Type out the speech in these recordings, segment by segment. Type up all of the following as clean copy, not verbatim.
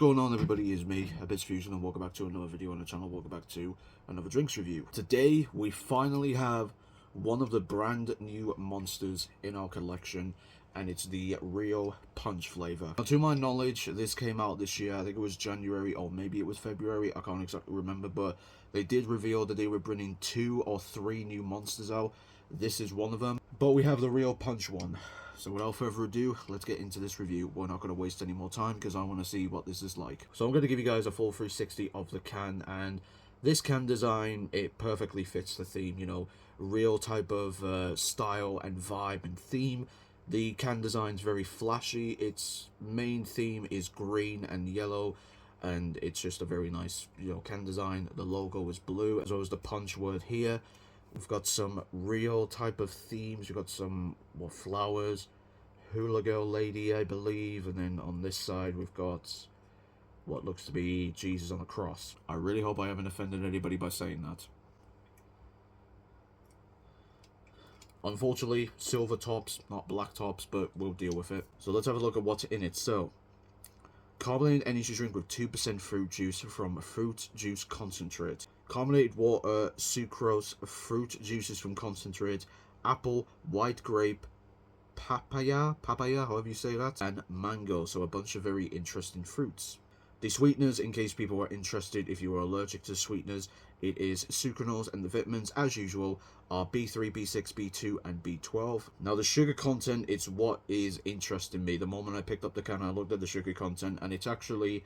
going on, everybody? Is me, Abyss Fusion, and welcome back to another video on the channel. Welcome back to another drinks review. Today we finally have one of the brand new monsters in our collection, and it's the Rio Punch flavor. Now, to my knowledge, this came out this year. I think it was January or maybe it was February. I can't exactly remember, but they did reveal that they were bringing 2 or 3 new monsters out. This is one of them, but we have the Rio Punch one. So without further ado, let's get into this review. We're not going to waste any more time because I want to see what this is like. So I'm going to give you guys a full 360 of the can, and this can design, it perfectly fits the theme, you know, real type of style and vibe and theme. The can design's very flashy. Its main theme is green and yellow, and it's just a very nice, you know, can design. The logo is blue, as well as the punch word here. We've got some real type of themes. We've got some flowers, hula girl lady, I believe, and then on this side we've got what looks to be Jesus on a cross. I really hope I haven't offended anybody by saying that. Unfortunately, silver tops, not black tops, but we'll deal with it. So let's have a look at what's in it. So, carbonated energy drink with 2% fruit juice from fruit juice concentrate. Carbonated water, sucrose, fruit juices from concentrate, apple, white grape, papaya, however you say that, and mango. So a bunch of very interesting fruits. The sweeteners, in case people are interested, if you are allergic to sweeteners, it is sucralose, and the vitamins, as usual, are B3, B6, B2, and B12. Now, the sugar content is what is interesting me. The moment I picked up the can, I looked at the sugar content, and it's actually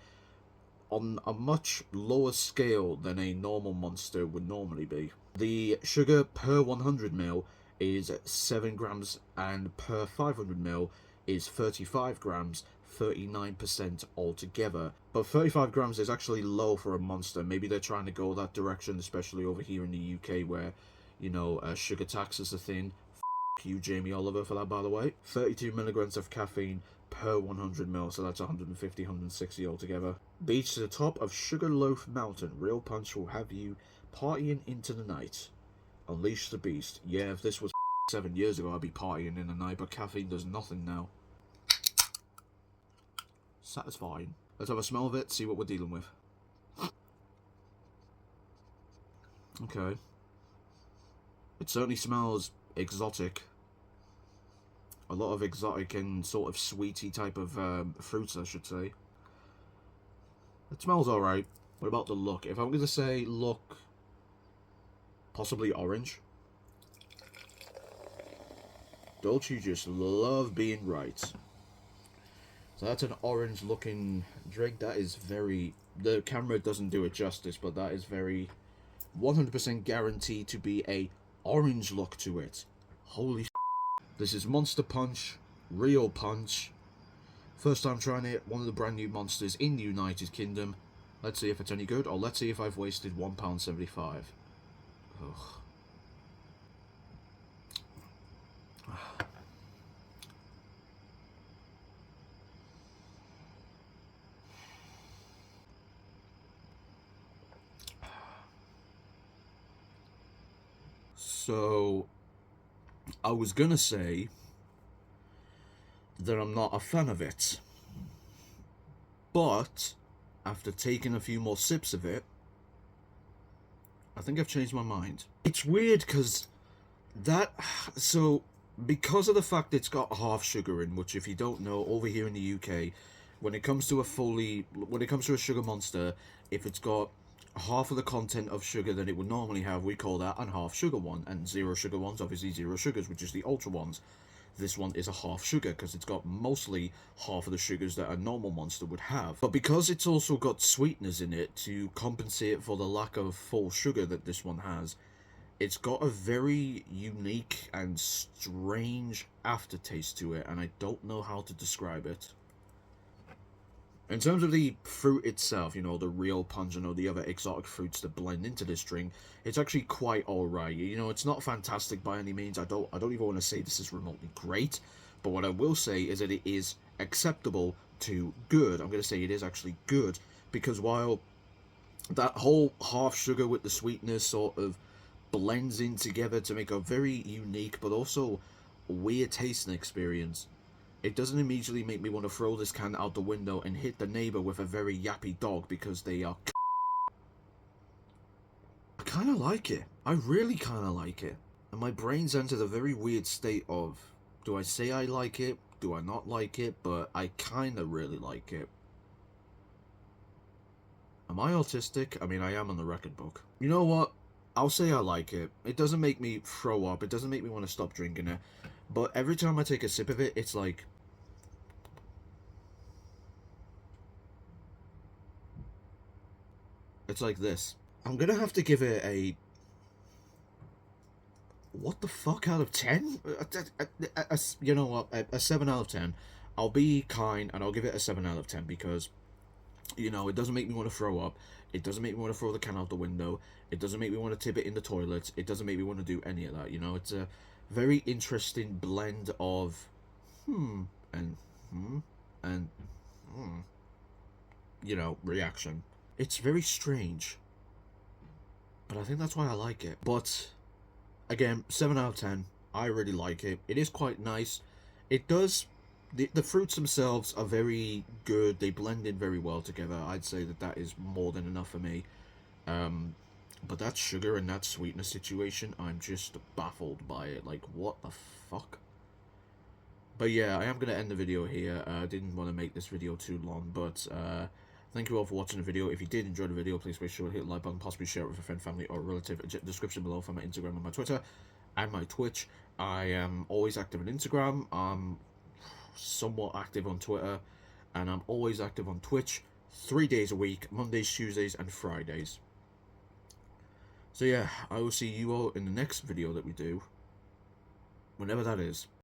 on a much lower scale than a normal monster would normally be. The sugar per 100 ml is 7 grams, and per 500 ml is 35 grams, 39% altogether. But 35 grams is actually low for a monster. Maybe they're trying to go that direction, especially over here in the UK where, you know, sugar tax is a thing. F you, Jamie Oliver, for that, by the way. 32 milligrams of caffeine per 100 ml, so that's 150, 160 altogether. Beach to the top of Sugarloaf Mountain. Real Punch will have you partying into the night. Unleash the beast. Yeah, if this was 7 years ago, I'd be partying in the night, but caffeine does nothing now. Satisfying. Let's have a smell of it, see what we're dealing with. Okay. It certainly smells exotic. A lot of exotic and sort of sweety type of fruits, I should say. It smells alright. What about the look? If I'm going to say look, possibly orange. Don't you just love being right? So that's an orange looking drink. That is very... The camera doesn't do it justice, but that is very 100% guaranteed to be a orange look to it. Holy s***. This is Monster Punch, Rio Punch. First time trying it, one of the brand new monsters in the United Kingdom. Let's see if it's any good, or let's see if I've wasted £1.75. Ugh. So, I was gonna say that I'm not a fan of it, but after taking a few more sips of it, I think I've changed my mind. It's weird because because of the fact it's got half sugar in, which if you don't know, over here in the UK, when it comes to a sugar monster, if it's got half of the content of sugar that it would normally have, we call that an half sugar one, and 0 sugar ones, obviously 0 sugars, which is the ultra ones. This one is a half sugar because it's got mostly half of the sugars that a normal monster would have. But because it's also got sweeteners in it to compensate for the lack of full sugar that this one has, it's got a very unique and strange aftertaste to it, and I don't know how to describe it. In terms of the fruit itself, you know, the Real Punch and all the other exotic fruits that blend into this drink, it's actually quite alright. You know, it's not fantastic by any means. I don't even want to say this is remotely great, but what I will say is that it is acceptable to good. I'm going to say it is actually good, because while that whole half sugar with the sweetness sort of blends in together to make a very unique but also weird tasting experience, It doesn't immediately make me want to throw this can out the window and hit the neighbor with a very yappy dog because they are. I kind of like it. I really kind of like it. And my brain's entered a very weird state of, do I say I like it? Do I not like it? But I kind of really like it. Am I autistic? I mean, I am on the record book. You know what? I'll say I like it. It doesn't make me throw up. It doesn't make me want to stop drinking it. But every time I take a sip of it, it's like... It's like this. I'm gonna have to give it a... What the fuck out of 10? You know what? A 7 out of 10. I'll be kind and I'll give it a 7 out of 10 because... You know, it doesn't make me want to throw up. It doesn't make me want to throw the can out the window. It doesn't make me want to tip it in the toilet. It doesn't make me want to do any of that, you know? It's a very interesting blend of and and you know, reaction. It's very strange. But I think that's why I like it. But, again, 7 out of 10. I really like it. It is quite nice. It does... The fruits themselves are very good. They blend in very well together. I'd say that is more than enough for me. But that sugar and that sweetness situation, I'm just baffled by it. Like, what the fuck? But yeah, I am going to end the video here. I didn't want to make this video too long, but thank you all for watching the video. If you did enjoy the video, please make sure to hit the like button, possibly share it with a friend, family, or relative. Description below for my Instagram and my Twitter and my Twitch. I am always active on Instagram. I'm somewhat active on Twitter, and I'm always active on Twitch 3 days a week, Mondays, Tuesdays, and Fridays. So yeah, I will see you all in the next video that we do, whenever that is.